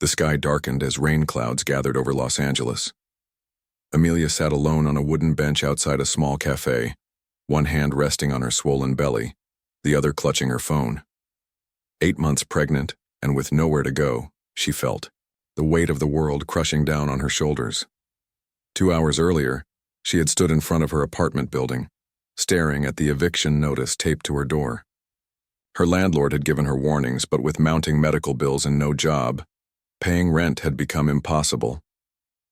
The sky darkened as rain clouds gathered over Los Angeles. Amelia sat alone on a wooden bench outside a small cafe, one hand resting on her swollen belly, the other clutching her phone. 8 months pregnant, and with nowhere to go, she felt the weight of the world crushing down on her shoulders. 2 hours earlier, she had stood in front of her apartment building, staring at the eviction notice taped to her door. Her landlord had given her warnings, but with mounting medical bills and no job, paying rent had become impossible.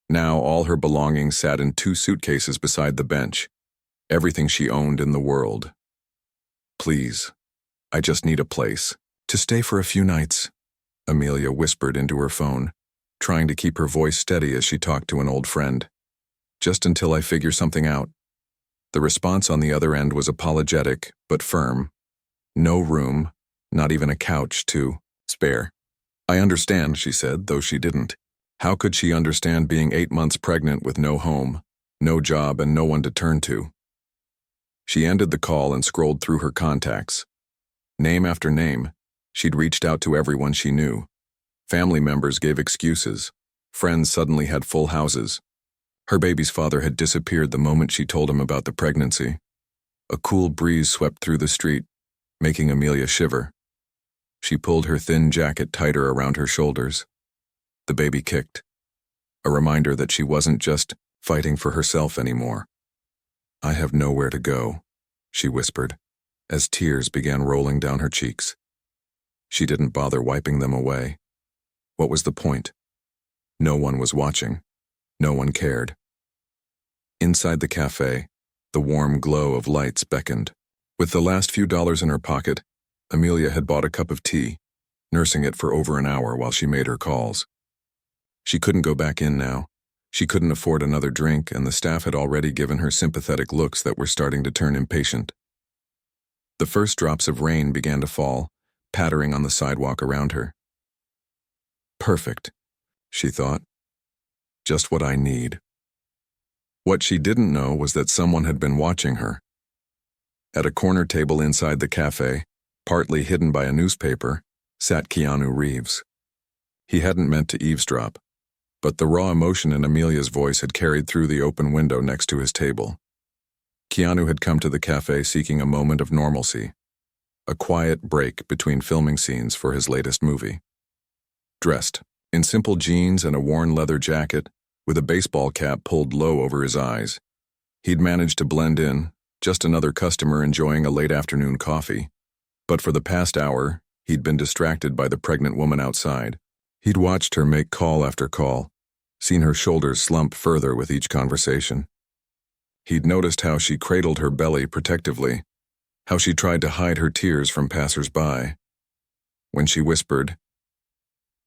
Now all her belongings sat in 2 suitcases beside the bench, everything she owned in the world. "Please, I just need a place to stay for a few nights," Amelia whispered into her phone, trying to keep her voice steady as she talked to an old friend. "Just until I figure something out." The response on the other end was apologetic, but firm. No room, not even a couch to spare. "I understand," she said, though she didn't. How could she understand being 8 months pregnant with no home, no job, and no one to turn to? She ended the call and scrolled through her contacts. Name after name, she'd reached out to everyone she knew. Family members gave excuses. Friends suddenly had full houses. Her baby's father had disappeared the moment she told him about the pregnancy. A cool breeze swept through the street, making Amelia shiver. She pulled her thin jacket tighter around her shoulders. The baby kicked, a reminder that she wasn't just fighting for herself anymore. "I have nowhere to go," she whispered, as tears began rolling down her cheeks. She didn't bother wiping them away. What was the point? No one was watching. No one cared. Inside the cafe, the warm glow of lights beckoned. With the last few dollars in her pocket, Amelia had bought a cup of tea, nursing it for over an hour while she made her calls. She couldn't go back in now. She couldn't afford another drink, and the staff had already given her sympathetic looks that were starting to turn impatient. The first drops of rain began to fall, pattering on the sidewalk around her. "Perfect," she thought. "Just what I need." What she didn't know was that someone had been watching her. At a corner table inside the cafe, partly hidden by a newspaper, sat Keanu Reeves. He hadn't meant to eavesdrop, but the raw emotion in Amelia's voice had carried through the open window next to his table. Keanu had come to the cafe seeking a moment of normalcy, a quiet break between filming scenes for his latest movie. Dressed in simple jeans and a worn leather jacket, with a baseball cap pulled low over his eyes, he'd managed to blend in, just another customer enjoying a late afternoon coffee. But for the past hour, he'd been distracted by the pregnant woman outside. He'd watched her make call after call, seen her shoulders slump further with each conversation. He'd noticed how she cradled her belly protectively, how she tried to hide her tears from passers-by. When she whispered,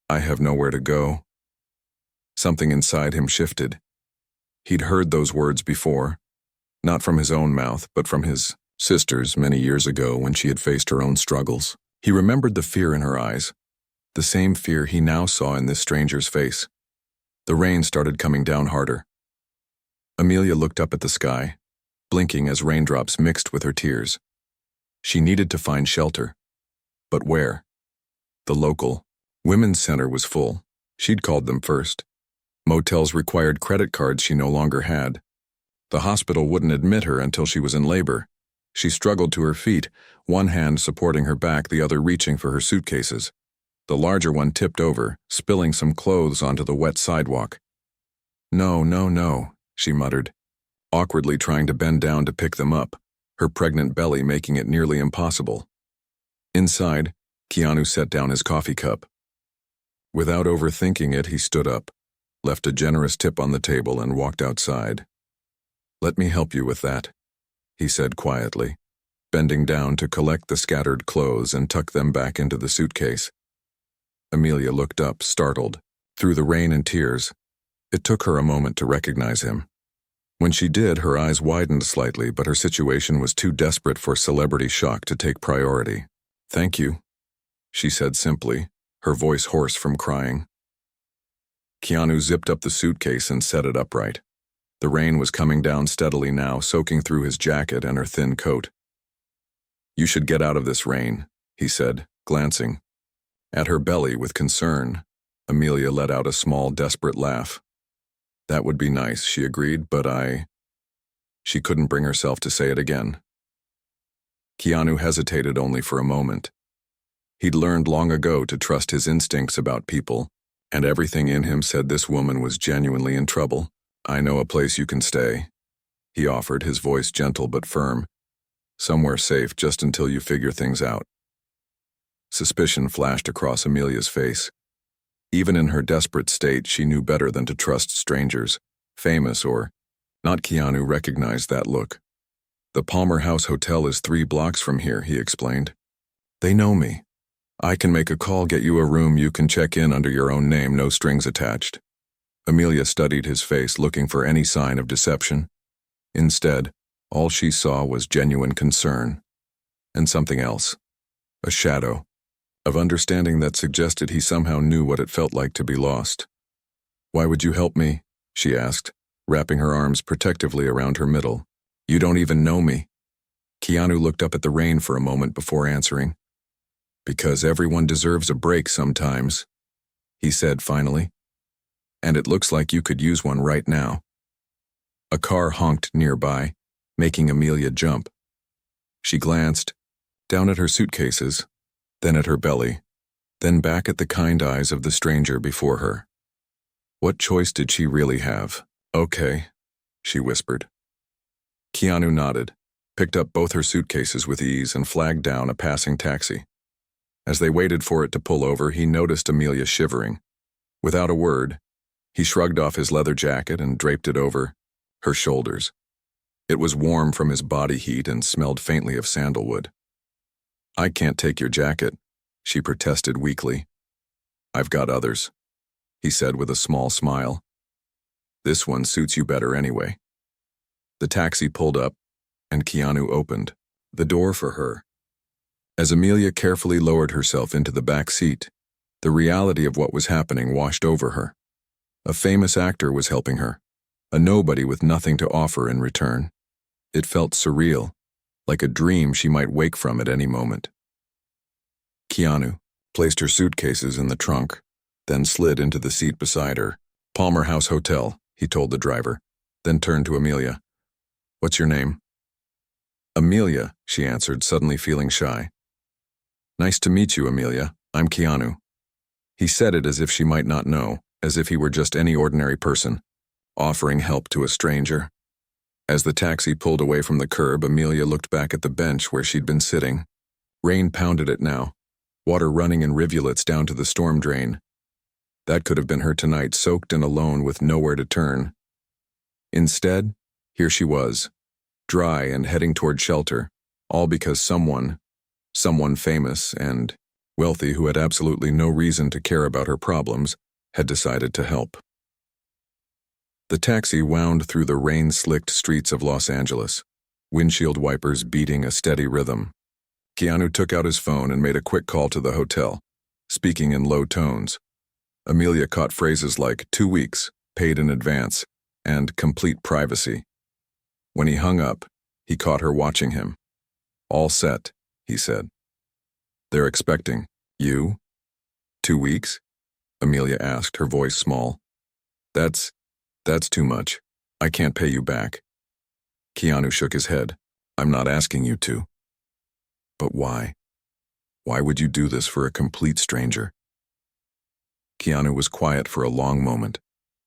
"I have nowhere to go," something inside him shifted. He'd heard those words before, not from his own mouth, but from his sister's many years ago when she had faced her own struggles. He remembered the fear in her eyes, the same fear he now saw in this stranger's face. The rain started coming down harder. Amelia looked up at the sky, blinking as raindrops mixed with her tears. She needed to find shelter. But where? The local women's center was full. She'd called them first. Motels required credit cards she no longer had. The hospital wouldn't admit her until she was in labor. She struggled to her feet, one hand supporting her back, the other reaching for her suitcases. The larger one tipped over, spilling some clothes onto the wet sidewalk. "No, no, no," she muttered, awkwardly trying to bend down to pick them up, her pregnant belly making it nearly impossible. Inside, Keanu set down his coffee cup. Without overthinking it, he stood up, left a generous tip on the table, and walked outside. "Let me help you with that," he said quietly, bending down to collect the scattered clothes and tuck them back into the suitcase. Amelia looked up, startled. Through the rain and tears, it took her a moment to recognize him. When she did, her eyes widened slightly, but her situation was too desperate for celebrity shock to take priority. "Thank you," she said simply, her voice hoarse from crying. Keanu zipped up the suitcase and set it upright. The rain was coming down steadily now, soaking through his jacket and her thin coat. "You should get out of this rain," he said, glancing at her belly with concern. Amelia let out a small, desperate laugh. That would be nice, she agreed, but She couldn't bring herself to say it again. Keanu hesitated only for a moment. He'd learned long ago to trust his instincts about people, and everything in him said this woman was genuinely in trouble. I know a place you can stay, he offered, his voice gentle but firm. Somewhere safe just until you figure things out. Suspicion flashed across Amelia's face. Even in her desperate state, she knew better than to trust strangers, famous or not. Keanu recognized that look. The Palmer House Hotel is 3 blocks from here, he explained. They know me. I can make a call, get you a room, you can check in under your own name, no strings attached. Amelia studied his face, looking for any sign of deception. Instead, all she saw was genuine concern. And something else. A shadow of understanding that suggested he somehow knew what it felt like to be lost. Why would you help me? She asked, wrapping her arms protectively around her middle. You don't even know me. Keanu looked up at the rain for a moment before answering. Because everyone deserves a break sometimes, he said finally. And it looks like you could use one right now. A car honked nearby, making Amelia jump. She glanced, down at her suitcases, then at her belly, then back at the kind eyes of the stranger before her. What choice did she really have? Okay, she whispered. Keanu nodded, picked up both her suitcases with ease, and flagged down a passing taxi. As they waited for it to pull over, he noticed Amelia shivering. Without a word, he shrugged off his leather jacket and draped it over her shoulders. It was warm from his body heat and smelled faintly of sandalwood. I can't take your jacket, she protested weakly. I've got others, he said with a small smile. This one suits you better anyway. The taxi pulled up, and Keanu opened the door for her. As Amelia carefully lowered herself into the back seat, the reality of what was happening washed over her. A famous actor was helping her, a nobody with nothing to offer in return. It felt surreal, like a dream she might wake from at any moment. Keanu placed her suitcases in the trunk, then slid into the seat beside her. Palmer House Hotel, he told the driver, then turned to Amelia. What's your name? Amelia, she answered, suddenly feeling shy. Nice to meet you, Amelia. I'm Keanu. He said it as if she might not know, as if he were just any ordinary person, offering help to a stranger. As the taxi pulled away from the curb, Amelia looked back at the bench where she'd been sitting. Rain pounded it now, water running in rivulets down to the storm drain. That could have been her tonight, soaked and alone with nowhere to turn. Instead, here she was, dry and heading toward shelter, all because someone famous and wealthy who had absolutely no reason to care about her problems, had decided to help. The taxi wound through the rain-slicked streets of Los Angeles, windshield wipers beating a steady rhythm. Keanu took out his phone and made a quick call to the hotel, speaking in low tones. Amelia caught phrases like 2 weeks, paid in advance, and complete privacy. When he hung up, he caught her watching him. All set, he said. They're expecting you? 2 weeks? Amelia asked, her voice small. That's too much. I can't pay you back. Keanu shook his head. I'm not asking you to. But why? Why would you do this for a complete stranger? Keanu was quiet for a long moment,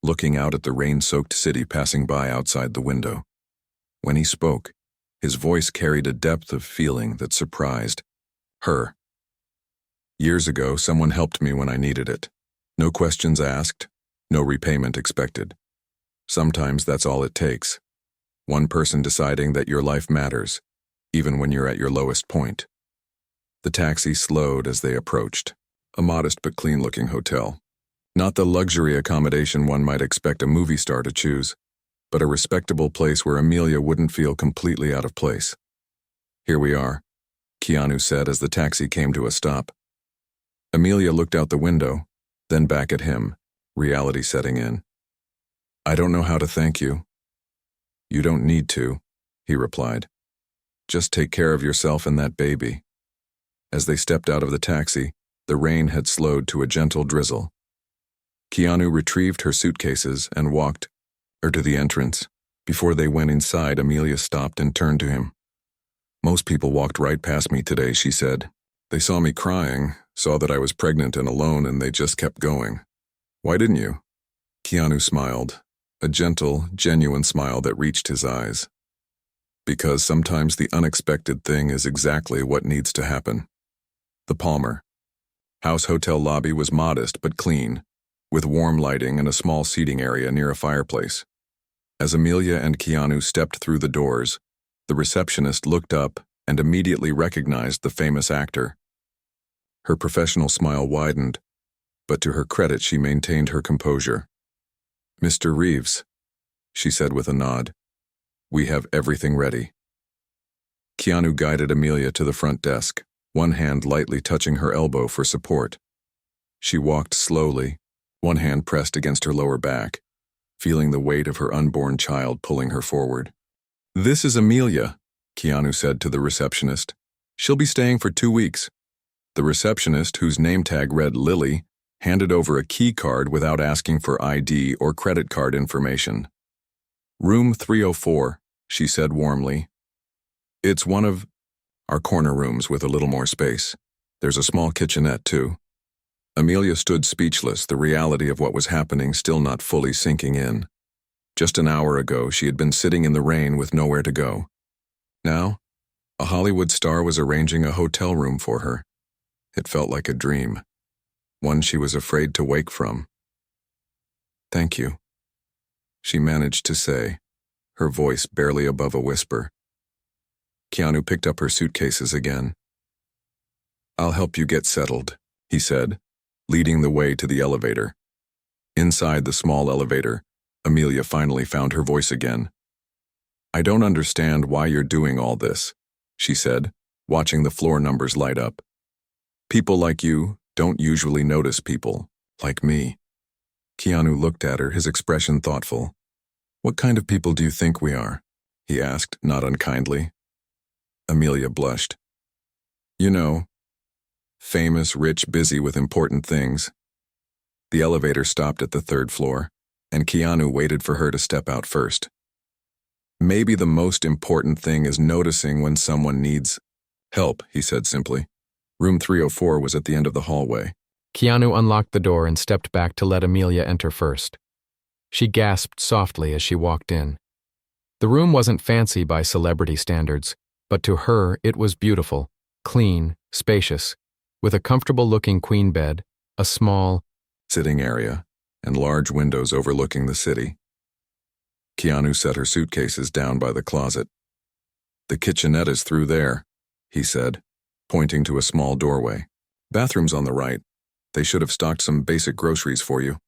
looking out at the rain-soaked city passing by outside the window. When he spoke, his voice carried a depth of feeling that surprised her. Years ago, someone helped me when I needed it. No questions asked, no repayment expected. Sometimes that's all it takes. One person deciding that your life matters, even when you're at your lowest point. The taxi slowed as they approached, a modest but clean-looking hotel. Not the luxury accommodation one might expect a movie star to choose, but a respectable place where Amelia wouldn't feel completely out of place. Here we are, Keanu said as the taxi came to a stop. Amelia looked out the window, then back at him, reality setting in. I don't know how to thank you. You don't need to, he replied. Just take care of yourself and that baby. As they stepped out of the taxi, the rain had slowed to a gentle drizzle. Keanu retrieved her suitcases and walked her to the entrance. Before they went inside, Amelia stopped and turned to him. "Most people walked right past me today," she said. "They saw me crying, saw that I was pregnant and alone, and they just kept going. Why didn't you?" Keanu smiled, a gentle, genuine smile that reached his eyes. "Because sometimes the unexpected thing is exactly what needs to happen." The Palmer House hotel lobby was modest but clean, with warm lighting and a small seating area near a fireplace. As Amelia and Keanu stepped through the doors, the receptionist looked up and immediately recognized the famous actor. Her professional smile widened, but to her credit she maintained her composure. "Mr. Reeves," she said with a nod, "we have everything ready." Keanu guided Amelia to the front desk, one hand lightly touching her elbow for support. She walked slowly, one hand pressed against her lower back, feeling the weight of her unborn child pulling her forward. "This is Amelia," Keanu said to the receptionist. "She'll be staying for 2 weeks." The receptionist, whose name tag read Lily, handed over a key card without asking for ID or credit card information. "Room 304, she said warmly. "It's one of our corner rooms with a little more space. There's a small kitchenette, too." Amelia stood speechless, the reality of what was happening still not fully sinking in. Just an hour ago, she had been sitting in the rain with nowhere to go. Now, a Hollywood star was arranging a hotel room for her. It felt like a dream, one she was afraid to wake from. "Thank you," she managed to say, her voice barely above a whisper. Keanu picked up her suitcases again. "I'll help you get settled," he said, leading the way to the elevator. Inside the small elevator, Amelia finally found her voice again. "I don't understand why you're doing all this," she said, watching the floor numbers light up. "People like you don't usually notice people like me." Keanu looked at her, his expression thoughtful. "What kind of people do you think we are?" he asked, not unkindly. Amelia blushed. "You know, famous, rich, busy with important things." The elevator stopped at the 3rd floor, and Keanu waited for her to step out first. "Maybe the most important thing is noticing when someone needs help," he said simply. Room 304 was at the end of the hallway. Keanu unlocked the door and stepped back to let Amelia enter first. She gasped softly as she walked in. The room wasn't fancy by celebrity standards, but to her it was beautiful, clean, spacious, with a comfortable-looking queen bed, a small sitting area, and large windows overlooking the city. Keanu set her suitcases down by the closet. "The kitchenette is through there," he said, pointing to a small doorway. "Bathroom's on the right. They should have stocked some basic groceries for you."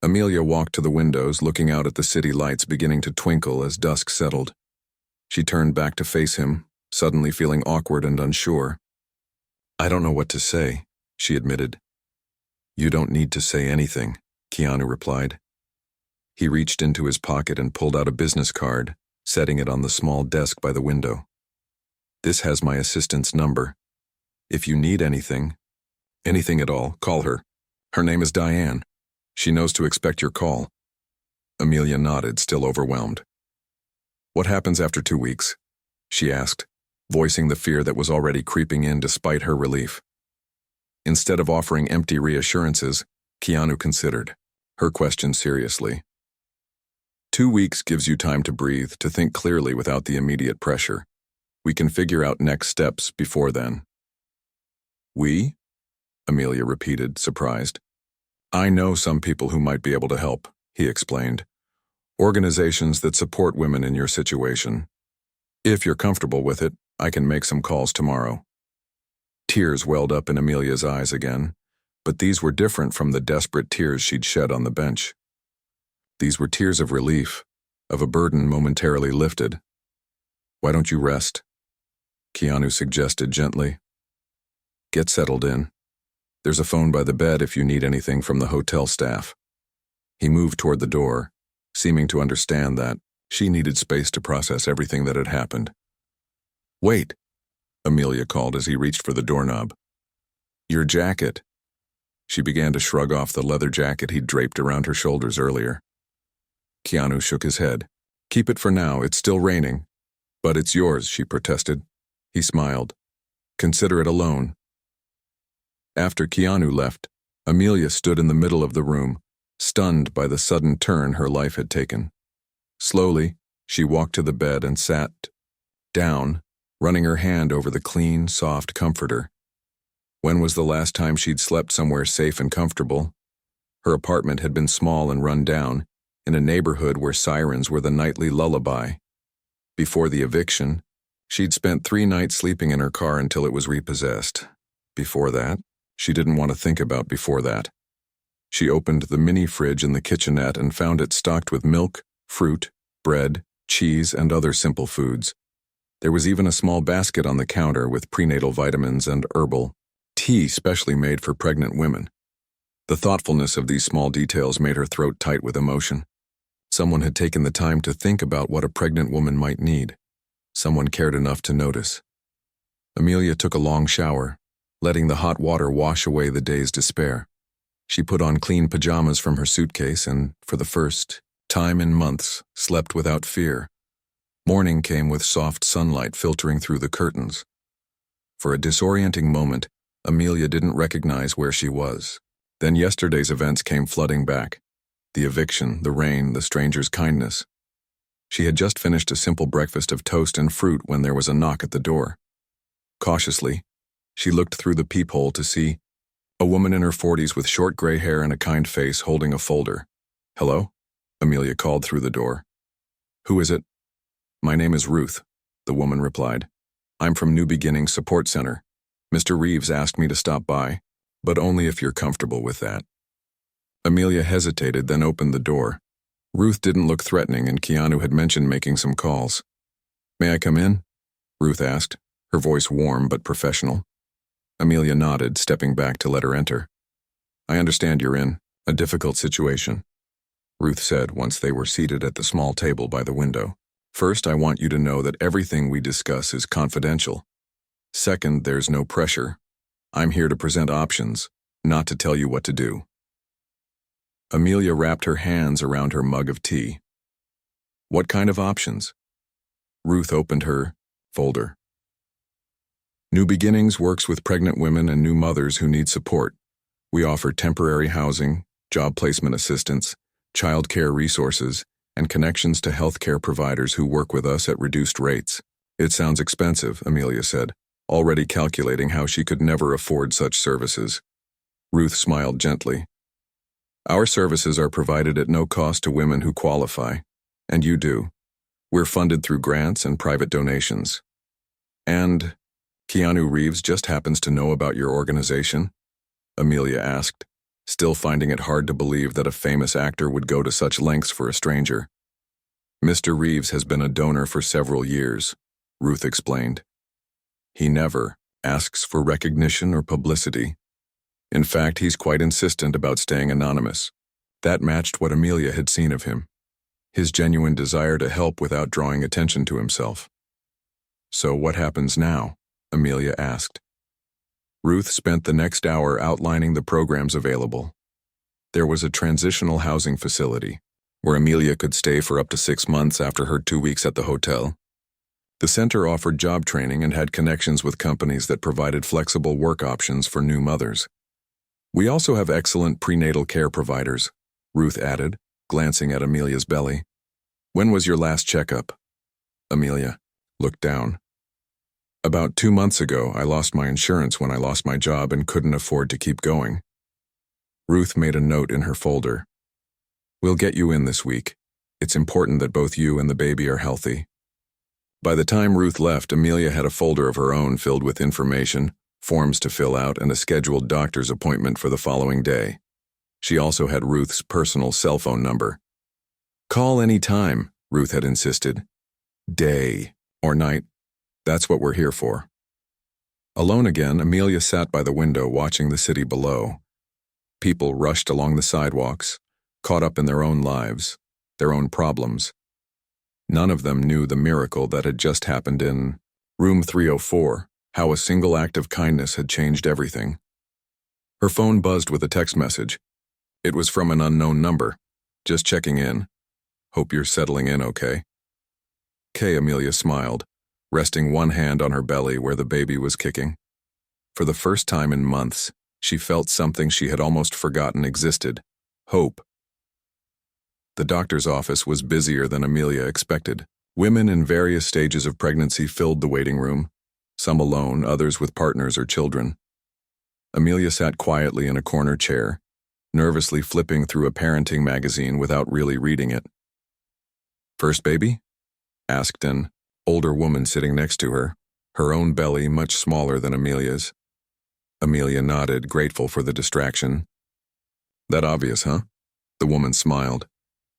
Amelia walked to the windows, looking out at the city lights beginning to twinkle as dusk settled. She turned back to face him, suddenly feeling awkward and unsure. "I don't know what to say," she admitted. "You don't need to say anything," Keanu replied. He reached into his pocket and pulled out a business card, setting it on the small desk by the window. "This has my assistant's number. If you need anything at all, call her. Her name is Diane. She knows to expect your call." Amelia nodded, still overwhelmed. "What happens after 2 weeks?" she asked, voicing the fear that was already creeping in despite her relief. Instead of offering empty reassurances, Keanu considered her question seriously. 2 weeks gives you time to breathe, to think clearly without the immediate pressure. We can figure out next steps before then." "We?" Amelia repeated, surprised. "I know some people who might be able to help," he explained. "Organizations that support women in your situation. If you're comfortable with it, I can make some calls tomorrow." Tears welled up in Amelia's eyes again, but these were different from the desperate tears she'd shed on the bench. These were tears of relief, of a burden momentarily lifted. "Why don't you rest?" Keanu suggested gently. "Get settled in. There's a phone by the bed if you need anything from the hotel staff." He moved toward the door, seeming to understand that she needed space to process everything that had happened. "Wait," Amelia called as he reached for the doorknob. "Your jacket." She began to shrug off the leather jacket he'd draped around her shoulders earlier. Keanu shook his head. "Keep it for now, it's still raining." "But it's yours," she protested. He smiled. "Consider it a loan." After Keanu left, Amelia stood in the middle of the room, stunned by the sudden turn her life had taken. Slowly, she walked to the bed and sat down, running her hand over the clean, soft comforter. When was the last time she'd slept somewhere safe and comfortable? Her apartment had been small and run down, in a neighborhood where sirens were the nightly lullaby. Before the eviction, she'd spent 3 nights sleeping in her car until it was repossessed. Before that, she didn't want to think about before that. She opened the mini fridge in the kitchenette and found it stocked with milk, fruit, bread, cheese, and other simple foods. There was even a small basket on the counter with prenatal vitamins and herbal tea specially made for pregnant women. The thoughtfulness of these small details made her throat tight with emotion. Someone had taken the time to think about what a pregnant woman might need. Someone cared enough to notice. Amelia took a long shower, letting the hot water wash away the day's despair. She put on clean pajamas from her suitcase and, for the first time in months, slept without fear. Morning came with soft sunlight filtering through the curtains. For a disorienting moment, Amelia didn't recognize where she was. Then yesterday's events came flooding back. The eviction, the rain, the stranger's kindness. She had just finished a simple breakfast of toast and fruit when there was a knock at the door. Cautiously, she looked through the peephole to see a woman in her 40s with short gray hair and a kind face holding a folder. "Hello?" Amelia called through the door. "Who is it?" "My name is Ruth," the woman replied. "I'm from New Beginnings Support Center. Mr. Reeves asked me to stop by, but only if you're comfortable with that." Amelia hesitated, then opened the door. Ruth didn't look threatening, and Keanu had mentioned making some calls. "May I come in?" Ruth asked, her voice warm but professional. Amelia nodded, stepping back to let her enter. "I understand you're in a difficult situation," Ruth said once they were seated at the small table by the window. "First, I want you to know that everything we discuss is confidential. Second, there's no pressure. I'm here to present options, not to tell you what to do." Amelia wrapped her hands around her mug of tea. "What kind of options?" Ruth opened her folder. "New Beginnings works with pregnant women and new mothers who need support. We offer temporary housing, job placement assistance, child care resources, and connections to healthcare providers who work with us at reduced rates." "It sounds expensive," Amelia said, already calculating how she could never afford such services. Ruth smiled gently. "Our services are provided at no cost to women who qualify, and you do. We're funded through grants and private donations. And Keanu Reeves just happens to know about your organization?" Amelia asked, still finding it hard to believe that a famous actor would go to such lengths for a stranger. "Mr. Reeves has been a donor for several years," Ruth explained. "He never asks for recognition or publicity. In fact, he's quite insistent about staying anonymous." That matched what Amelia had seen of him. His genuine desire to help without drawing attention to himself. "So what happens now?" Amelia asked. Ruth spent the next hour outlining the programs available. There was a transitional housing facility, where Amelia could stay for up to 6 months after her 2 weeks at the hotel. The center offered job training and had connections with companies that provided flexible work options for new mothers. "We also have excellent prenatal care providers," Ruth added, glancing at Amelia's belly. "When was your last checkup?" Amelia looked down. "About 2 months ago, I lost my insurance when I lost my job and couldn't afford to keep going." Ruth made a note in her folder. "We'll get you in this week. It's important that both you and the baby are healthy." By the time Ruth left, Amelia had a folder of her own filled with information, forms to fill out, and a scheduled doctor's appointment for the following day. She also had Ruth's personal cell phone number. "Call any time," Ruth had insisted. "Day or night. That's what we're here for." Alone again, Amelia sat by the window watching the city below. People rushed along the sidewalks, caught up in their own lives, their own problems. None of them knew the miracle that had just happened in room 304, how a single act of kindness had changed everything. Her phone buzzed with a text message. It was from an unknown number. Just checking in. Hope you're settling in okay. Amelia smiled, resting one hand on her belly where the baby was kicking. For the first time in months, she felt something she had almost forgotten existed: hope. The doctor's office was busier than Amelia expected. Women in various stages of pregnancy filled the waiting room, some alone, others with partners or children. Amelia sat quietly in a corner chair, nervously flipping through a parenting magazine without really reading it. "First baby?" asked an older woman sitting next to her, her own belly much smaller than Amelia's. Amelia nodded, grateful for the distraction. "That obvious, huh?" The woman smiled.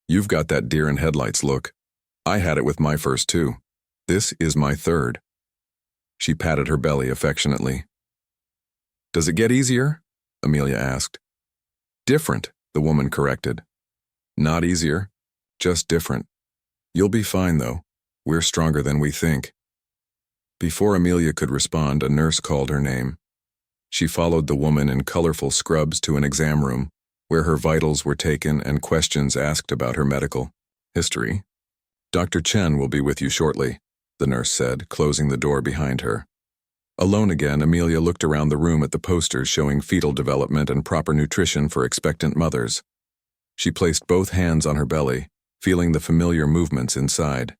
"You've got that deer-in-headlights look. I had it with my first too. This is my third." She patted her belly affectionately. "Does it get easier?" Amelia asked. "Different," the woman corrected. "Not easier, just different. You'll be fine, though. We're stronger than we think." Before Amelia could respond, a nurse called her name. She followed the woman in colorful scrubs to an exam room, where her vitals were taken and questions asked about her medical history. "Dr. Chen will be with you shortly," the nurse said, closing the door behind her. Alone again, Amelia looked around the room at the posters showing fetal development and proper nutrition for expectant mothers. She placed both hands on her belly, feeling the familiar movements inside.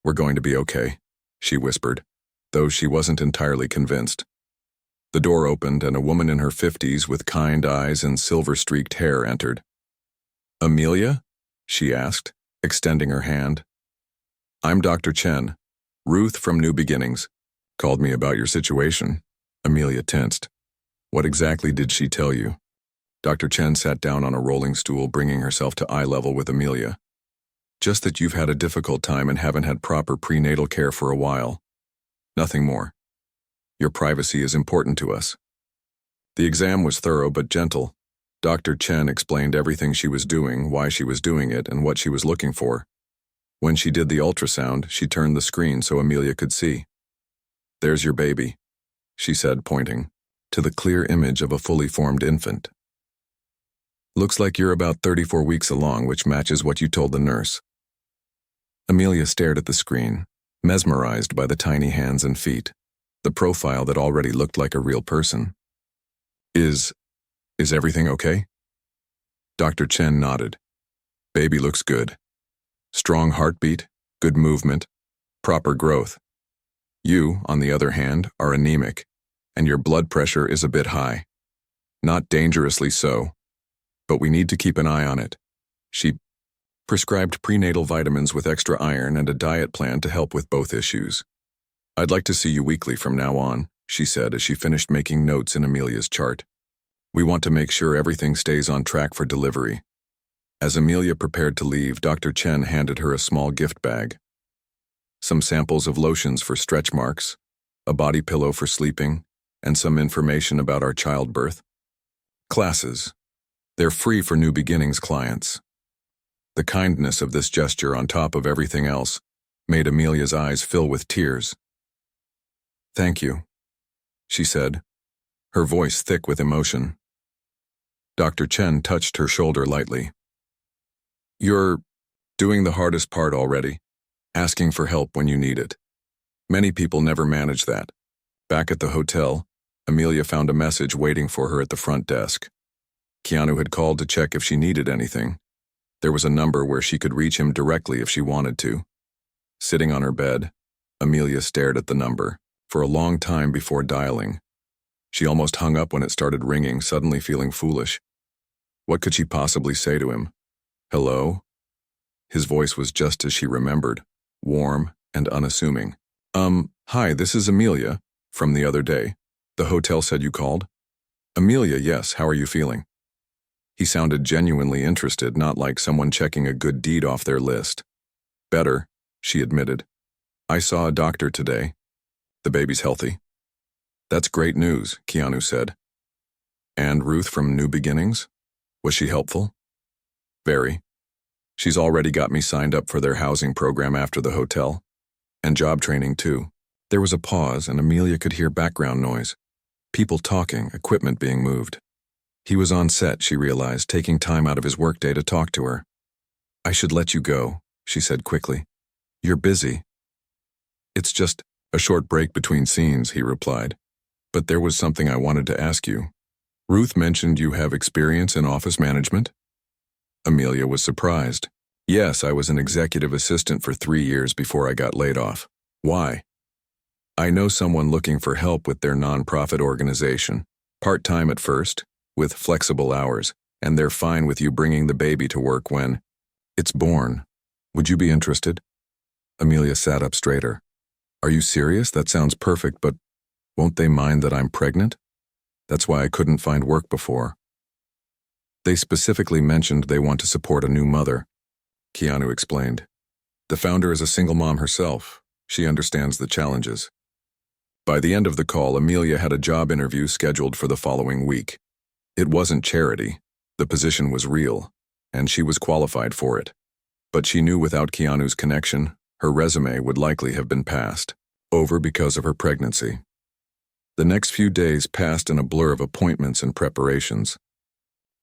"We're going to be okay," she whispered, though she wasn't entirely convinced. The door opened and a woman in her 50s with kind eyes and silver-streaked hair entered. "Amelia?" she asked, extending her hand. "I'm Dr. Chen. Ruth from New Beginnings. Called me about your situation." Amelia tensed. "What exactly did she tell you?" Dr. Chen sat down on a rolling stool, bringing herself to eye level with Amelia. "Just that you've had a difficult time and haven't had proper prenatal care for a while. Nothing more. Your privacy is important to us." The exam was thorough but gentle. Dr. Chen explained everything she was doing, why she was doing it, and what she was looking for. When she did the ultrasound, she turned the screen so Amelia could see. "There's your baby," she said, pointing to the clear image of a fully formed infant. "Looks like you're about 34 weeks along, which matches what you told the nurse." Amelia stared at the screen, mesmerized by the tiny hands and feet, the profile that already looked like a real person. Is everything okay?" Dr. Chen nodded. "Baby looks good. Strong heartbeat, good movement, proper growth. You, on the other hand, are anemic, and your blood pressure is a bit high. Not dangerously so, but we need to keep an eye on it." She prescribed prenatal vitamins with extra iron and a diet plan to help with both issues. "I'd like to see you weekly from now on," she said as she finished making notes in Amelia's chart. "We want to make sure everything stays on track for delivery." As Amelia prepared to leave, Dr. Chen handed her a small gift bag. Some samples of lotions for stretch marks, a body pillow for sleeping, and some information about our childbirth classes. They're free for New Beginnings clients. The kindness of this gesture on top of everything else made Amelia's eyes fill with tears. "Thank you," she said, her voice thick with emotion. Dr. Chen touched her shoulder lightly. "You're doing the hardest part already, asking for help when you need it. Many people never manage that." Back at the hotel, Amelia found a message waiting for her at the front desk. Keanu had called to check if she needed anything. There was a number where she could reach him directly if she wanted to. Sitting on her bed, Amelia stared at the number for a long time before dialing. She almost hung up when it started ringing, suddenly feeling foolish. What could she possibly say to him? "Hello?" His voice was just as she remembered, warm and unassuming. Hi, this is Amelia, from the other day. The hotel said you called?" "Amelia, yes, how are you feeling?" He sounded genuinely interested, not like someone checking a good deed off their list. "Better," she admitted. "I saw a doctor today. The baby's healthy." "That's great news," Keanu said. "And Ruth from New Beginnings? Was she helpful?" "Very. She's already got me signed up for their housing program after the hotel. And job training, too." There was a pause, and Amelia could hear background noise. People talking, equipment being moved. He was on set, she realized, taking time out of his workday to talk to her. "I should let you go," she said quickly. "You're busy." "It's just a short break between scenes," he replied. "But there was something I wanted to ask you. Ruth mentioned you have experience in office management?" Amelia was surprised. "Yes, I was an executive assistant for 3 years before I got laid off." "Why?" "I know someone looking for help with their nonprofit organization. Part-time at first, with flexible hours, and they're fine with you bringing the baby to work when it's born. Would you be interested?" Amelia sat up straighter. "Are you serious? That sounds perfect, but won't they mind that I'm pregnant? That's why I couldn't find work before." "They specifically mentioned they want to support a new mother," Keanu explained. "The founder is a single mom herself. She understands the challenges." By the end of the call, Amelia had a job interview scheduled for the following week. It wasn't charity. The position was real, and she was qualified for it. But she knew without Keanu's connection, her resume would likely have been passed over because of her pregnancy. The next few days passed in a blur of appointments and preparations.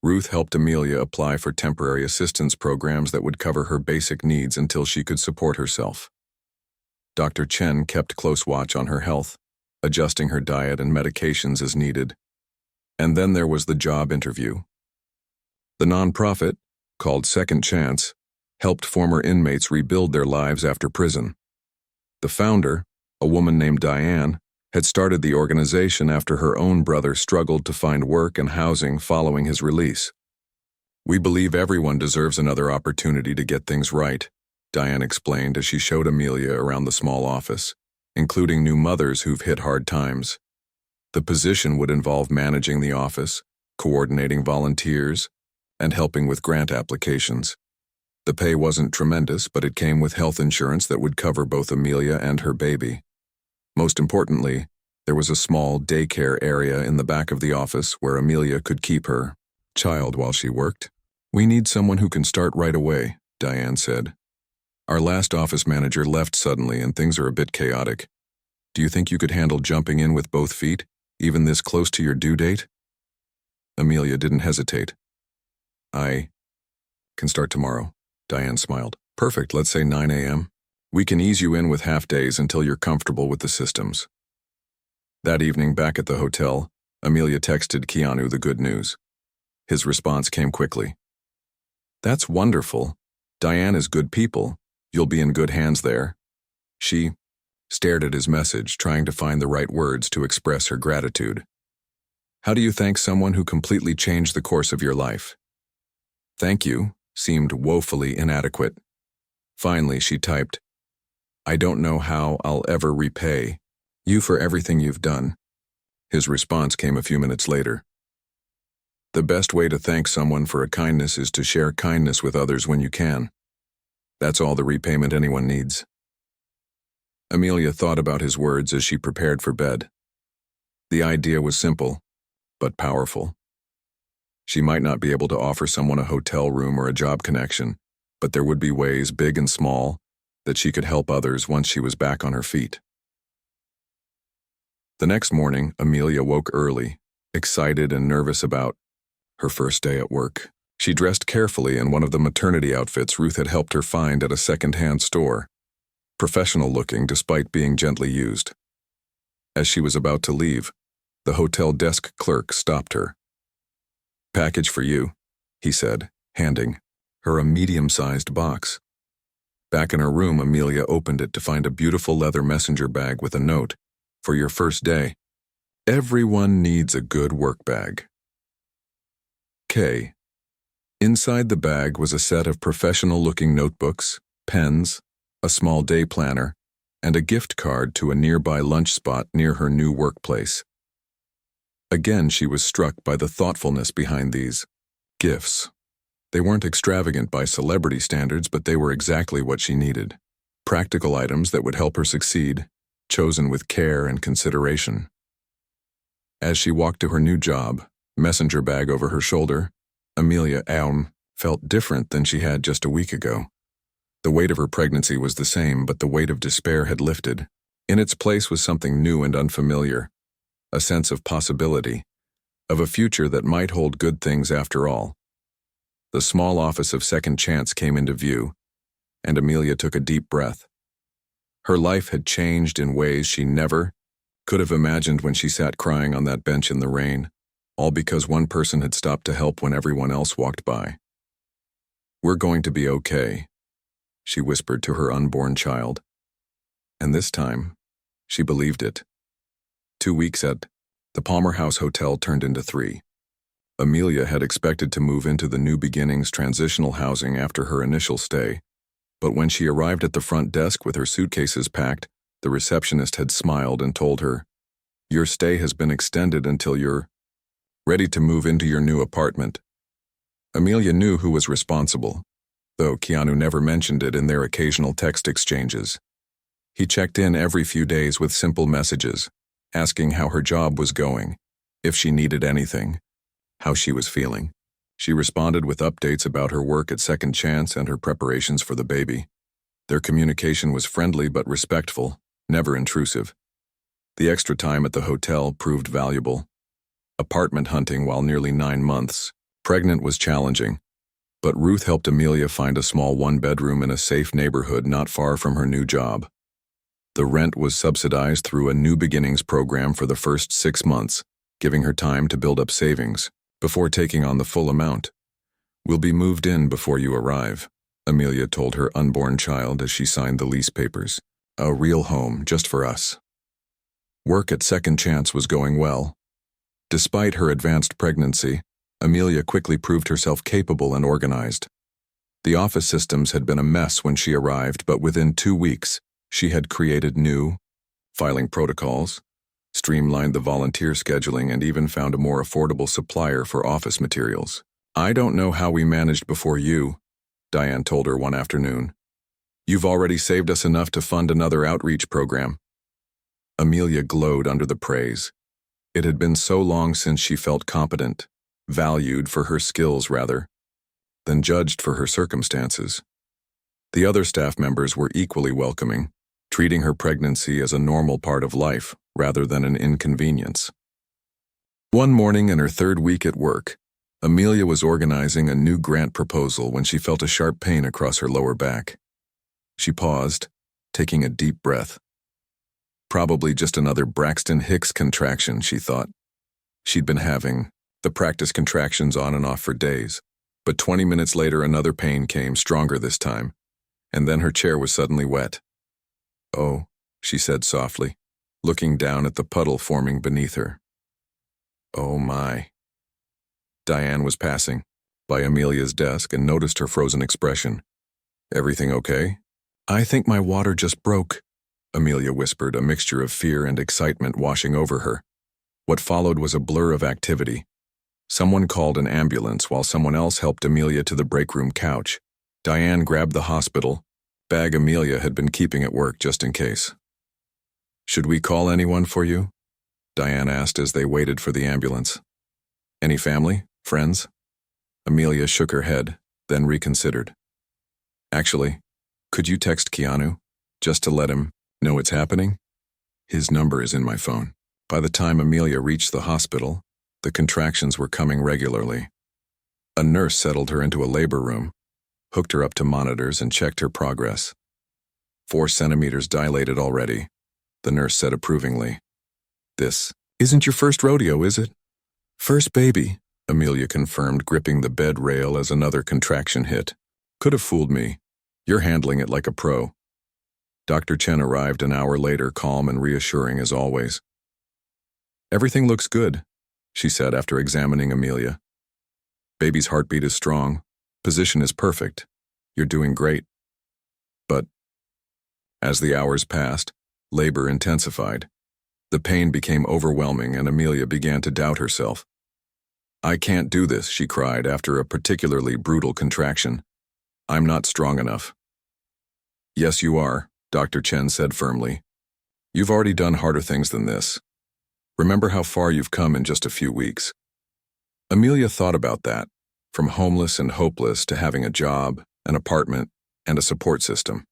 Ruth helped Amelia apply for temporary assistance programs that would cover her basic needs until she could support herself. Dr. Chen kept close watch on her health, adjusting her diet and medications as needed. And then there was the job interview. The nonprofit, called Second Chance, helped former inmates rebuild their lives after prison. The founder, a woman named Diane, had started the organization after her own brother struggled to find work and housing following his release. "We believe everyone deserves another opportunity to get things right," Diane explained as she showed Amelia around the small office, including new mothers who've hit hard times. The position would involve managing the office, coordinating volunteers, and helping with grant applications. The pay wasn't tremendous, but it came with health insurance that would cover both Amelia and her baby. Most importantly, there was a small daycare area in the back of the office where Amelia could keep her child while she worked. "We need someone who can start right away," Diane said. "Our last office manager left suddenly and things are a bit chaotic. Do you think you could handle jumping in with both feet, even this close to your due date?" Amelia didn't hesitate. "I can start tomorrow," Diane smiled. "Perfect, let's say 9 a.m. We can ease you in with half days until you're comfortable with the systems." That evening, back at the hotel, Amelia texted Keanu the good news. His response came quickly. "That's wonderful. Diane is good people. You'll be in good hands there." She stared at his message, trying to find the right words to express her gratitude. "How do you thank someone who completely changed the course of your life?" "Thank you" seemed woefully inadequate. Finally, she typed, "I don't know how I'll ever repay you for everything you've done." His response came a few minutes later. "The best way to thank someone for a kindness is to share kindness with others when you can. That's all the repayment anyone needs." Amelia thought about his words as she prepared for bed. The idea was simple, but powerful. She might not be able to offer someone a hotel room or a job connection, but there would be ways, big and small, that she could help others once she was back on her feet. The next morning, Amelia woke early, excited and nervous about her first day at work. She dressed carefully in one of the maternity outfits Ruth had helped her find at a second-hand store, professional-looking despite being gently used. As she was about to leave, the hotel desk clerk stopped her. "Package for you," he said, handing her a medium-sized box. Back in her room, Amelia opened it to find a beautiful leather messenger bag with a note, "For your first day. Everyone needs a good work bag. K." Inside the bag was a set of professional-looking notebooks, pens, a small day planner, and a gift card to a nearby lunch spot near her new workplace. Again, she was struck by the thoughtfulness behind these gifts. They weren't extravagant by celebrity standards, but they were exactly what she needed. Practical items that would help her succeed, chosen with care and consideration. As she walked to her new job, messenger bag over her shoulder, Amelia felt different than she had just a week ago. The weight of her pregnancy was the same, but the weight of despair had lifted. In its place was something new and unfamiliar, a sense of possibility, of a future that might hold good things after all. The small office of Second Chance came into view, and Amelia took a deep breath. Her life had changed in ways she never could have imagined when she sat crying on that bench in the rain, all because one person had stopped to help when everyone else walked by. "We're going to be okay," she whispered to her unborn child. And this time, she believed it. 2 weeks at the Palmer House Hotel turned into 3. Amelia had expected to move into the New Beginnings transitional housing after her initial stay, but when she arrived at the front desk with her suitcases packed, the receptionist had smiled and told her, "Your stay has been extended until you're ready to move into your new apartment." Amelia knew who was responsible, though Keanu never mentioned it in their occasional text exchanges. He checked in every few days with simple messages, asking how her job was going, if she needed anything, how she was feeling. She responded with updates about her work at Second Chance and her preparations for the baby. Their communication was friendly but respectful, never intrusive. The extra time at the hotel proved valuable. Apartment hunting while nearly 9 months pregnant was challenging, but Ruth helped Amelia find a small one-bedroom in a safe neighborhood not far from her new job. The rent was subsidized through a New Beginnings program for the first 6 months, giving her time to build up savings before taking on the full amount. "We'll be moved in before you arrive," Amelia told her unborn child as she signed the lease papers. "A real home just for us." Work at Second Chance was going well. Despite her advanced pregnancy, Amelia quickly proved herself capable and organized. The office systems had been a mess when she arrived, but within 2 weeks, she had created new filing protocols, streamlined the volunteer scheduling, and even found a more affordable supplier for office materials. "I don't know how we managed before you," Diane told her one afternoon. "You've already saved us enough to fund another outreach program." Amelia glowed under the praise. It had been so long since she felt competent, valued for her skills rather, than judged for her circumstances. The other staff members were equally welcoming, treating her pregnancy as a normal part of life rather than an inconvenience. One morning in her 3rd week at work, Amelia was organizing a new grant proposal when she felt a sharp pain across her lower back. She paused, taking a deep breath. Probably just another Braxton Hicks contraction, she thought. She'd been having the practice contractions on and off for days, but 20 minutes later another pain came, stronger this time, and then her chair was suddenly wet. "Oh," she said softly, looking down at the puddle forming beneath her. "Oh my." Diane was passing by Amelia's desk and noticed her frozen expression. "Everything okay?" "I think my water just broke," Amelia whispered, a mixture of fear and excitement washing over her. What followed was a blur of activity. Someone called an ambulance while someone else helped Amelia to the break room couch. Diane grabbed the hospital bag Amelia had been keeping at work just in case. "Should we call anyone for you?" Diane asked as they waited for the ambulance. "Any family? Friends?" Amelia shook her head, then reconsidered. "Actually, could you text Keanu, just to let him know it's happening? His number is in my phone." By the time Amelia reached the hospital, the contractions were coming regularly. A nurse settled her into a labor room, hooked her up to monitors, and checked her progress. 4 centimeters dilated already, the nurse said approvingly. "This isn't your first rodeo, is it?" "First baby," Amelia confirmed, gripping the bed rail as another contraction hit. "Could have fooled me. You're handling it like a pro." Dr. Chen arrived an hour later, calm and reassuring as always. "Everything looks good," she said after examining Amelia. "Baby's heartbeat is strong. Position is perfect. You're doing great." But as the hours passed, labor intensified. The pain became overwhelming and Amelia began to doubt herself. "I can't do this," she cried after a particularly brutal contraction. "I'm not strong enough." "Yes, you are," Dr. Chen said firmly. "You've already done harder things than this. Remember how far you've come in just a few weeks." Amelia thought about that, from homeless and hopeless to having a job, an apartment, and a support system.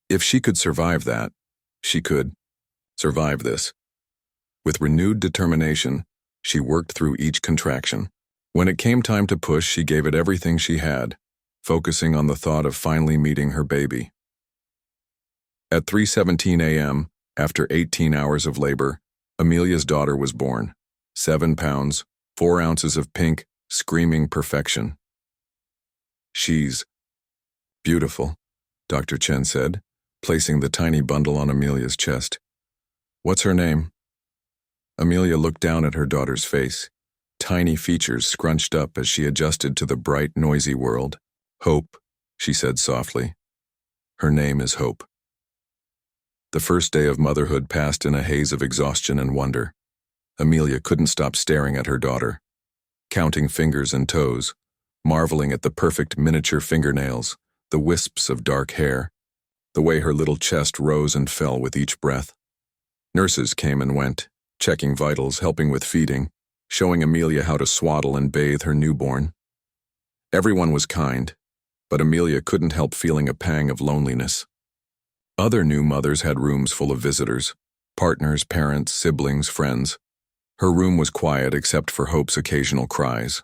If she could survive that, she could survive this. With renewed determination, She worked through each contraction. When it came time to push, she gave it everything she had, focusing on the thought of finally meeting her baby. At 3:17 a.m., after 18 hours of labor, Amelia's daughter was born. 7 pounds, 4 ounces of pink, screaming perfection. "She's beautiful," Dr. Chen said, placing the tiny bundle on Amelia's chest. "What's her name?" Amelia looked down at her daughter's face, tiny features scrunched up as she adjusted to the bright, noisy world. "Hope," she said softly. "Her name is Hope." The first day of motherhood passed in a haze of exhaustion and wonder. Amelia couldn't stop staring at her daughter, counting fingers and toes, marveling at the perfect miniature fingernails, the wisps of dark hair, the way her little chest rose and fell with each breath. Nurses came and went, checking vitals, helping with feeding, showing Amelia how to swaddle and bathe her newborn. Everyone was kind, but Amelia couldn't help feeling a pang of loneliness. Other new mothers had rooms full of visitors, partners, parents, siblings, friends. Her room was quiet except for Hope's occasional cries.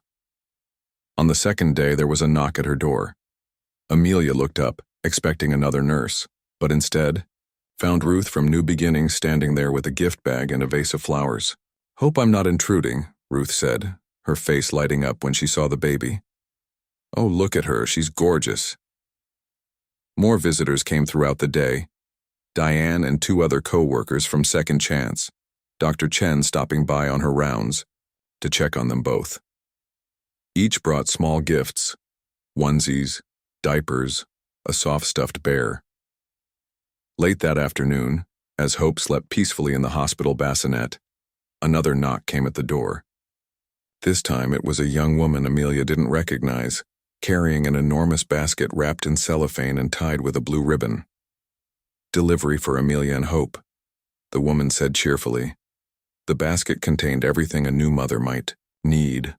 On the second day, there was a knock at her door. Amelia looked up, expecting another nurse, but instead found Ruth from New Beginnings standing there with a gift bag and a vase of flowers. "Hope I'm not intruding," Ruth said, her face lighting up when she saw the baby. "Oh, look at her, she's gorgeous." More visitors came throughout the day. Diane and 2 other co-workers from Second Chance, Dr. Chen stopping by on her rounds to check on them both. Each brought small gifts, onesies, diapers, a soft stuffed bear. Late that afternoon, as Hope slept peacefully in the hospital bassinet, another knock came at the door. This time it was a young woman Amelia didn't recognize, carrying an enormous basket wrapped in cellophane and tied with a blue ribbon. "Delivery for Amelia and Hope," the woman said cheerfully. The basket contained everything a new mother might need.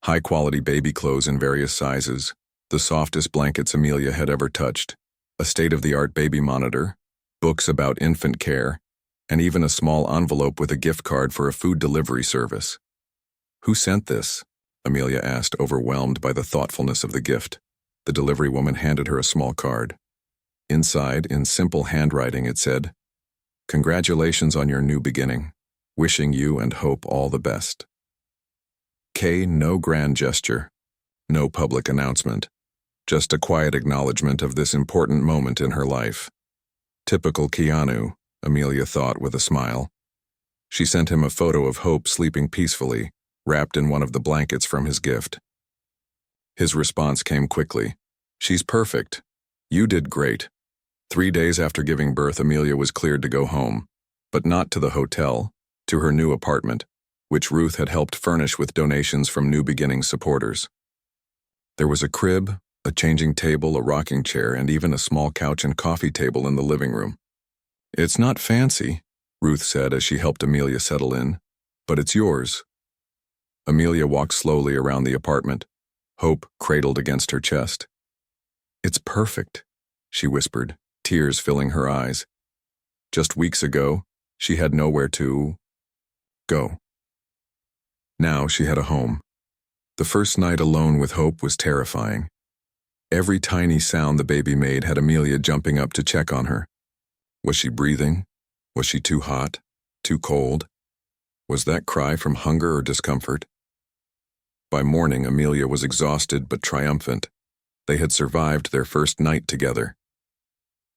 High-quality baby clothes in various sizes, the softest blankets Amelia had ever touched, a state-of-the-art baby monitor, books about infant care, and even a small envelope with a gift card for a food delivery service. "Who sent this?" Amelia asked, overwhelmed by the thoughtfulness of the gift. The delivery woman handed her a small card. Inside, in simple handwriting, it said, "Congratulations on your new beginning. Wishing you and Hope all the best." No grand gesture, no public announcement, just a quiet acknowledgement of this important moment in her life. Typical Keanu, Amelia thought with a smile. She sent him a photo of Hope sleeping peacefully, wrapped in one of the blankets from his gift. His response came quickly. "She's perfect. You did great." 3 days after giving birth, Amelia was cleared to go home, but not to the hotel, to her new apartment, which Ruth had helped furnish with donations from New Beginnings supporters. There was a crib, a changing table, a rocking chair, and even a small couch and coffee table in the living room. "It's not fancy," Ruth said as she helped Amelia settle in, "but it's yours." Amelia walked slowly around the apartment, Hope cradled against her chest. "It's perfect," she whispered, tears filling her eyes. Just weeks ago, she had nowhere to go. Now she had a home. The first night alone with Hope was terrifying. Every tiny sound the baby made had Amelia jumping up to check on her. Was she breathing? Was she too hot? Too cold? Was that cry from hunger or discomfort? By morning, Amelia was exhausted but triumphant. They had survived their first night together.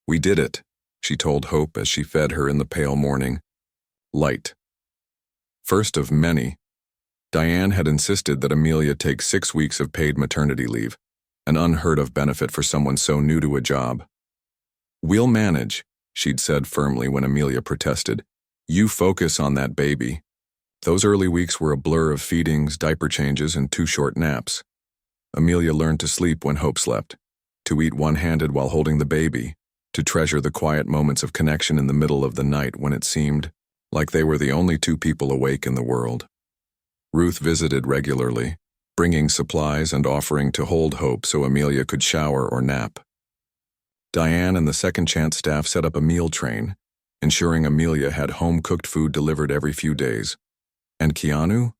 "We did it," she told Hope as she fed her in the pale morning light. First of many. Diane had insisted that Amelia take 6 weeks of paid maternity leave, an unheard-of benefit for someone so new to a job. "We'll manage," she'd said firmly when Amelia protested. "You focus on that baby." Those early weeks were a blur of feedings, diaper changes, and 2 short naps. Amelia learned to sleep when Hope slept, to eat one-handed while holding the baby, to treasure the quiet moments of connection in the middle of the night when it seemed like they were the only 2 people awake in the world. Ruth visited regularly, bringing supplies and offering to hold Hope so Amelia could shower or nap. Diane and the Second Chance staff set up a meal train, ensuring Amelia had home-cooked food delivered every few days. And Keanu?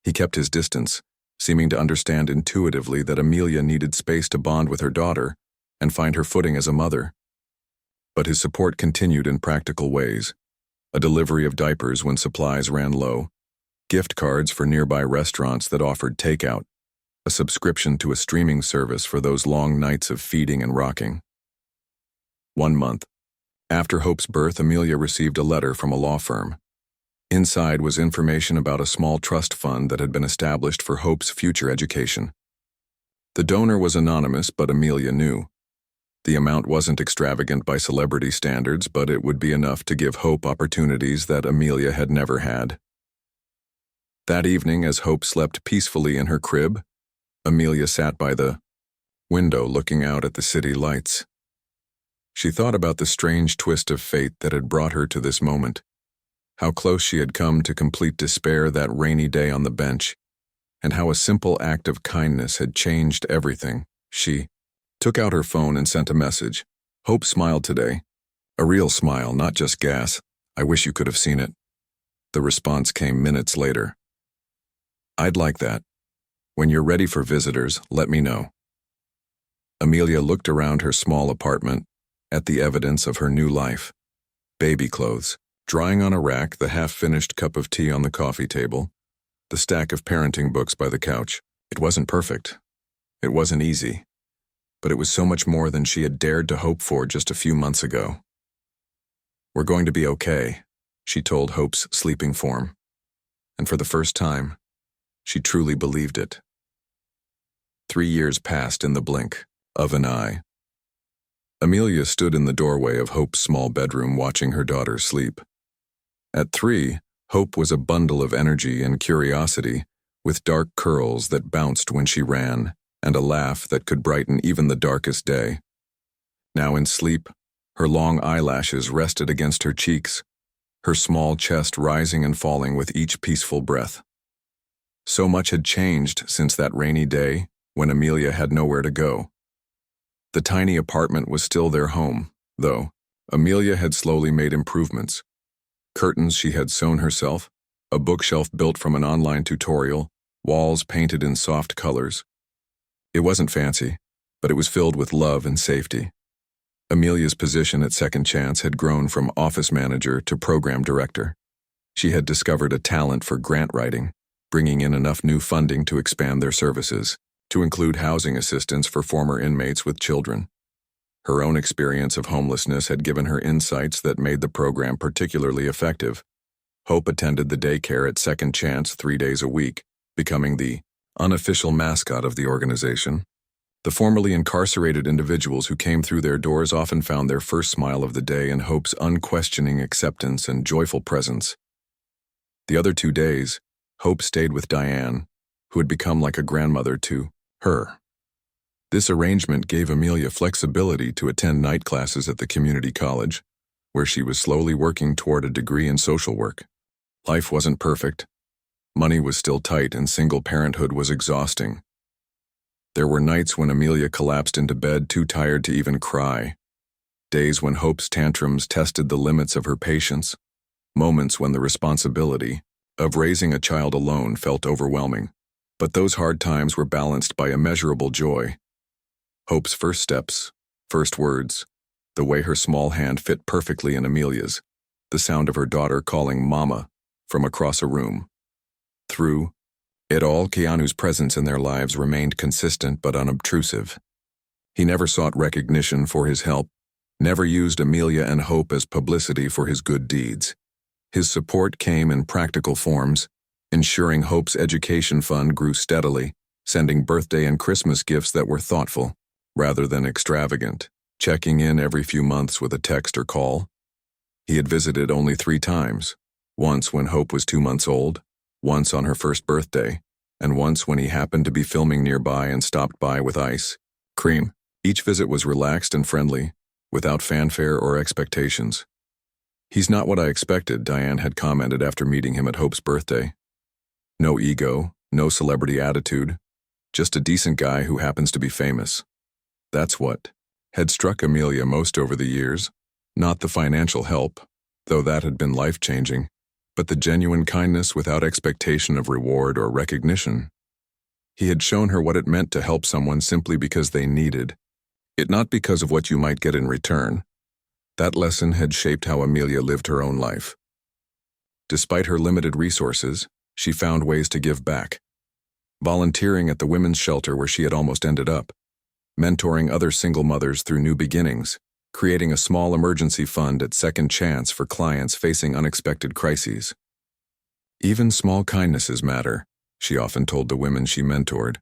He kept his distance, seeming to understand intuitively that Amelia needed space to bond with her daughter and find her footing as a mother. But his support continued in practical ways: a delivery of diapers when supplies ran low, gift cards for nearby restaurants that offered takeout, a subscription to a streaming service for those long nights of feeding and rocking. 1 month after Hope's birth, Amelia received a letter from a law firm. Inside was information about a small trust fund that had been established for Hope's future education. The donor was anonymous, but Amelia knew. The amount wasn't extravagant by celebrity standards, but it would be enough to give Hope opportunities that Amelia had never had. That evening, as Hope slept peacefully in her crib, Amelia sat by the window looking out at the city lights. She thought about the strange twist of fate that had brought her to this moment, how close she had come to complete despair that rainy day on the bench, and how a simple act of kindness had changed everything. She took out her phone and sent a message. Hope smiled today. A real smile, not just gas. I wish you could have seen it. The response came minutes later. I'd like that. When you're ready for visitors, let me know. Amelia looked around her small apartment, at the evidence of her new life. Baby clothes, drying on a rack, the half-finished cup of tea on the coffee table, the stack of parenting books by the couch. It wasn't perfect. It wasn't easy. But it was so much more than she had dared to hope for just a few months ago. We're going to be okay, she told Hope's sleeping form. And for the first time, she truly believed it. 3 years passed in the blink of an eye. Amelia stood in the doorway of Hope's small bedroom watching her daughter sleep. At 3, Hope was a bundle of energy and curiosity, with dark curls that bounced when she ran, and a laugh that could brighten even the darkest day. Now in sleep, her long eyelashes rested against her cheeks, her small chest rising and falling with each peaceful breath. So much had changed since that rainy day when Amelia had nowhere to go. The tiny apartment was still their home, though. Amelia had slowly made improvements. Curtains she had sewn herself, a bookshelf built from an online tutorial, walls painted in soft colors. It wasn't fancy, but it was filled with love and safety. Amelia's position at Second Chance had grown from office manager to program director. She had discovered a talent for grant writing, bringing in enough new funding to expand their services, to include housing assistance for former inmates with children. Her own experience of homelessness had given her insights that made the program particularly effective. Hope attended the daycare at Second Chance 3 days a week, becoming the unofficial mascot of the organization. The formerly incarcerated individuals who came through their doors often found their first smile of the day in Hope's unquestioning acceptance and joyful presence. The other 2 days, Hope stayed with Diane, who had become like a grandmother to her. This arrangement gave Amelia flexibility to attend night classes at the community college, where she was slowly working toward a degree in social work. Life wasn't perfect. Money was still tight and single parenthood was exhausting. There were nights when Amelia collapsed into bed too tired to even cry. Days when Hope's tantrums tested the limits of her patience. Moments when the responsibility of raising a child alone felt overwhelming. But those hard times were balanced by immeasurable joy. Hope's first steps, first words, the way her small hand fit perfectly in Amelia's, the sound of her daughter calling Mama from across a room. Through it all, Keanu's presence in their lives remained consistent but unobtrusive. He never sought recognition for his help, never used Amelia and Hope as publicity for his good deeds. His support came in practical forms, ensuring Hope's education fund grew steadily, sending birthday and Christmas gifts that were thoughtful, rather than extravagant, checking in every few months with a text or call. He had visited only 3 times, once when Hope was 2 months old, once on her first birthday, and once when he happened to be filming nearby and stopped by with ice cream. Each visit was relaxed and friendly, without fanfare or expectations. "He's not what I expected," Diane had commented after meeting him at Hope's birthday. No ego, no celebrity attitude, just a decent guy who happens to be famous. That's what had struck Amelia most over the years, not the financial help, though that had been life-changing, but the genuine kindness without expectation of reward or recognition. He had shown her what it meant to help someone simply because they needed it, not because of what you might get in return. That lesson had shaped how Amelia lived her own life. Despite her limited resources, she found ways to give back. Volunteering at the women's shelter where she had almost ended up, mentoring other single mothers through new beginnings, creating a small emergency fund at Second Chance for clients facing unexpected crises. Even small kindnesses matter, she often told the women she mentored.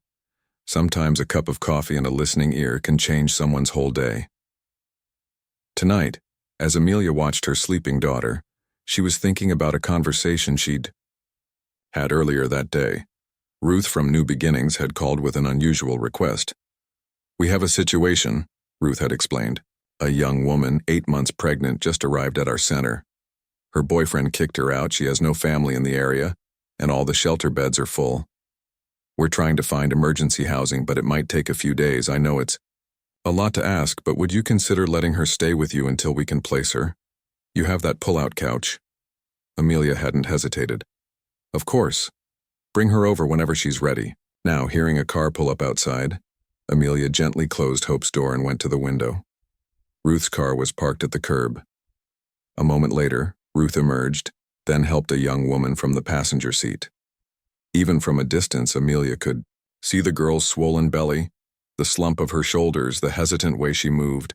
Sometimes a cup of coffee and a listening ear can change someone's whole day. Tonight, as Amelia watched her sleeping daughter, she was thinking about a conversation she'd had earlier that day. Ruth from New Beginnings had called with an unusual request. "We have a situation," Ruth had explained. "A young woman, 8 months pregnant, just arrived at our center. Her boyfriend kicked her out, she has no family in the area, and all the shelter beds are full. We're trying to find emergency housing, but it might take a few days. I know it's a lot to ask, but would you consider letting her stay with you until we can place her? You have that pull-out couch." Amelia hadn't hesitated. "Of course. Bring her over whenever she's ready." Now, hearing a car pull up outside, Amelia gently closed Hope's door and went to the window. Ruth's car was parked at the curb. A moment later, Ruth emerged, then helped a young woman from the passenger seat. Even from a distance, Amelia could see the girl's swollen belly, the slump of her shoulders, the hesitant way she moved,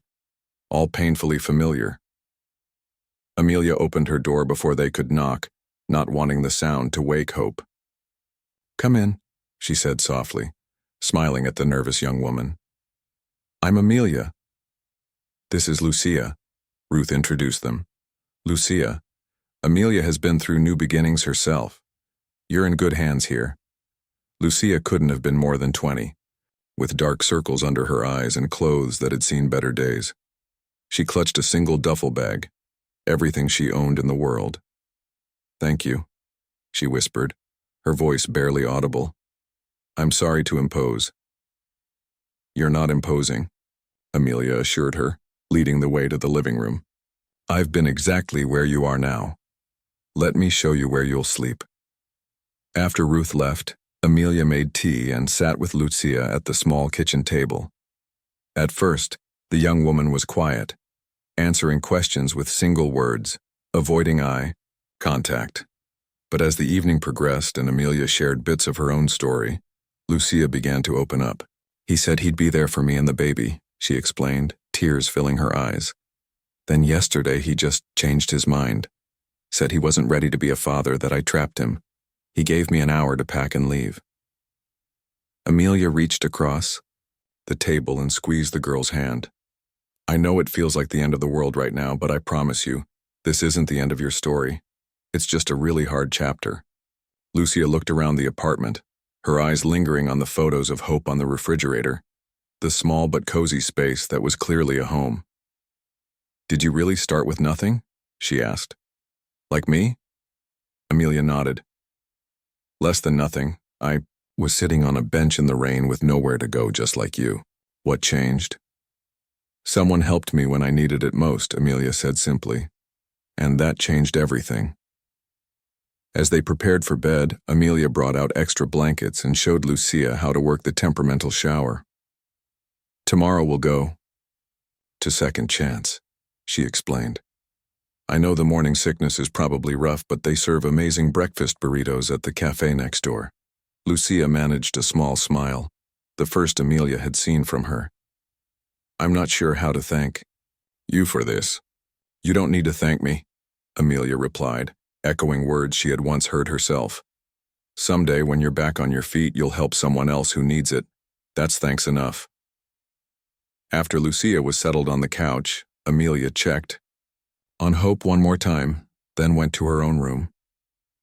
all painfully familiar. Amelia opened her door before they could knock, not wanting the sound to wake Hope. "Come in," she said softly, smiling at the nervous young woman. "I'm Amelia." "This is Lucia," Ruth introduced them. "Lucia, Amelia has been through New Beginnings herself. You're in good hands here." Lucia couldn't have been more than 20, with dark circles under her eyes and clothes that had seen better days. She clutched a single duffel bag, everything she owned in the world. "Thank you," she whispered, her voice barely audible. "I'm sorry to impose." "You're not imposing," Amelia assured her, leading the way to the living room. "I've been exactly where you are now. Let me show you where you'll sleep." After Ruth left, Amelia made tea and sat with Lucia at the small kitchen table. At first, the young woman was quiet, answering questions with single words, avoiding eye contact. But as the evening progressed and Amelia shared bits of her own story, Lucia began to open up. "He said he'd be there for me and the baby," she explained, tears filling her eyes. "Then yesterday he just changed his mind. Said he wasn't ready to be a father, that I trapped him. He gave me an hour to pack and leave." Amelia reached across the table and squeezed the girl's hand. "I know it feels like the end of the world right now, but I promise you, this isn't the end of your story. It's just a really hard chapter." Lucia looked around the apartment, her eyes lingering on the photos of Hope on the refrigerator, the small but cozy space that was clearly a home. "Did you really start with nothing?" she asked. "Like me?" Amelia nodded. "Less than nothing. I was sitting on a bench in the rain with nowhere to go, just like you." "What changed?" "Someone helped me when I needed it most," Amelia said simply. "And that changed everything." As they prepared for bed, Amelia brought out extra blankets and showed Lucia how to work the temperamental shower. "Tomorrow we'll go to Second Chance," she explained. "I know the morning sickness is probably rough, but they serve amazing breakfast burritos at the cafe next door." Lucia managed a small smile, the first Amelia had seen from her. "I'm not sure how to thank you for this." "You don't need to thank me," Amelia replied, echoing words she had once heard herself. "Someday when you're back on your feet, you'll help someone else who needs it. That's thanks enough." After Lucia was settled on the couch, Amelia checked on Hope one more time, then went to her own room.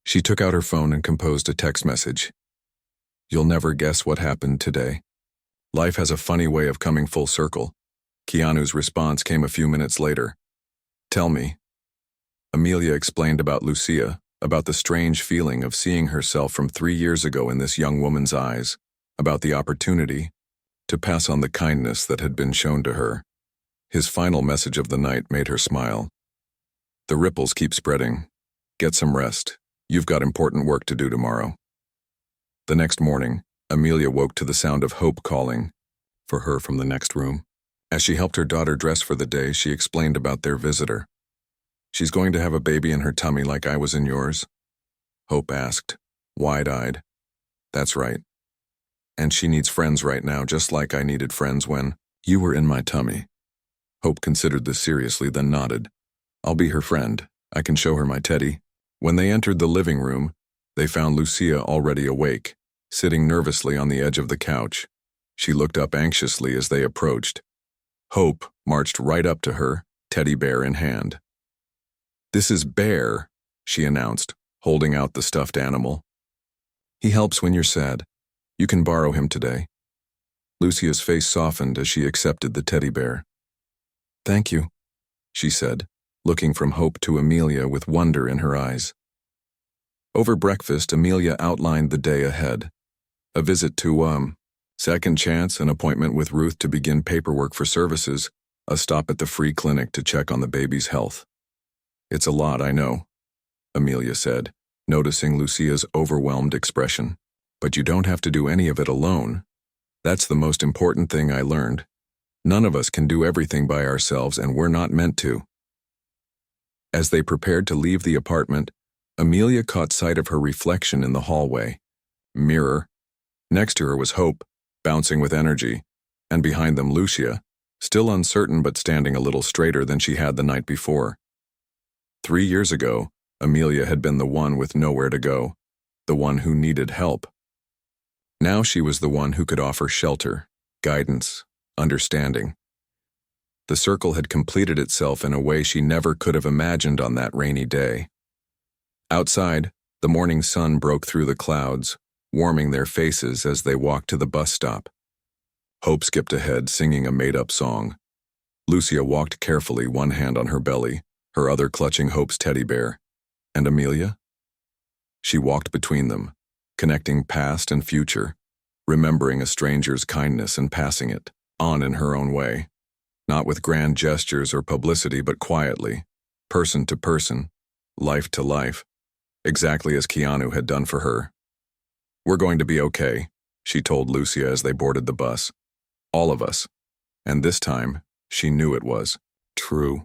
She took out her phone and composed a text message. "You'll never guess what happened today. Life has a funny way of coming full circle." Keanu's response came a few minutes later. "Tell me." Amelia explained about Lucia, about the strange feeling of seeing herself from 3 years ago in this young woman's eyes, about the opportunity to pass on the kindness that had been shown to her. His final message of the night made her smile. "The ripples keep spreading. Get some rest. You've got important work to do tomorrow. The next morning, Amelia woke to the sound of Hope calling for her from the next room. As she helped her daughter dress for the day, she explained about their visitor. She's going to have a baby in her tummy like I was in yours? Hope asked, wide-eyed. That's right. And she needs friends right now, just like I needed friends when you were in my tummy. Hope considered this seriously, then nodded. I'll be her friend. I can show her my teddy. When they entered the living room, they found Lucia already awake, sitting nervously on the edge of the couch. She looked up anxiously as they approached. Hope marched right up to her, teddy bear in hand. This is Bear, she announced, holding out the stuffed animal. He helps when you're sad. You can borrow him today. Lucia's face softened as she accepted the teddy bear. Thank you, she said, looking from Hope to Amelia with wonder in her eyes. Over breakfast, Amelia outlined the day ahead. A visit to, Second Chance, an appointment with Ruth to begin paperwork for services, a stop at the free clinic to check on the baby's health. It's a lot, I know, Amelia said, noticing Lucia's overwhelmed expression. But you don't have to do any of it alone. That's the most important thing I learned. None of us can do everything by ourselves, and we're not meant to. As they prepared to leave the apartment, Amelia caught sight of her reflection in the hallway. Mirror. Next to her was Hope, bouncing with energy, and behind them Lucia, still uncertain but standing a little straighter than she had the night before. 3 years ago, Amelia had been the one with nowhere to go, the one who needed help. Now she was the one who could offer shelter, guidance, understanding. The circle had completed itself in a way she never could have imagined on that rainy day. Outside, the morning sun broke through the clouds, warming their faces as they walked to the bus stop. Hope skipped ahead, singing a made-up song. Lucia walked carefully, one hand on her belly, her other clutching Hope's teddy bear. And Amelia? She walked between them, connecting past and future, remembering a stranger's kindness and passing it on in her own way, not with grand gestures or publicity, but quietly, person to person, life to life, exactly as Keanu had done for her. We're going to be okay, she told Lucia as they boarded the bus. All of us. And this time, she knew it was true.